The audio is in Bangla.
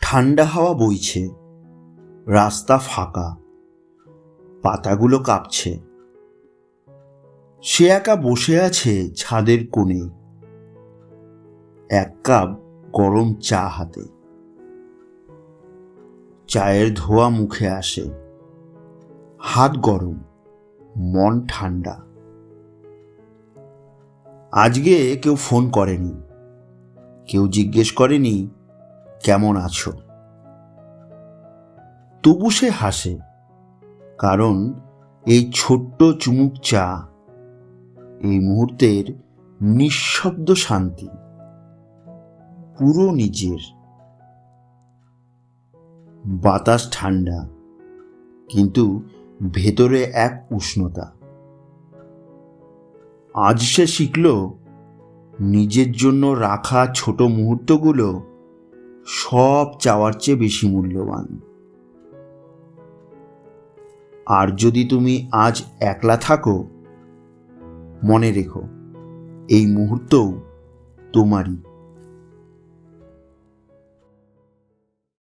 ঠান্ডা হাওয়া বইছে, রাস্তা ফাঁকা, পাতাগুলো কাঁপছে। সে একা বসে আছে ছাদের কোণে, এক কাপ গরম চা হাতে। চায়ের ধোঁয়া মুখে আসে, হাত গরম, মন ঠান্ডা। আজকে কেউ ফোন করেনি, কেউ জিজ্ঞেস করেনি কেমন আছো। তবু সে হাসে, কারণ এই ছোট্ট চুমুক চা এই মুহূর্তের নিঃশব্দ শান্তি, পুরো নিজের। বাতাস ঠান্ডা, কিন্তু ভেতরে এক উষ্ণতা। আজ সে শিখল, নিজের জন্য রাখা ছোট মুহূর্তগুলো সব চাওয়ার চেয়ে বেশি মূল্যবান। আর যদি তুমি আজ একলা থাকো, মনে রেখো এই মুহূর্তও তোমারই।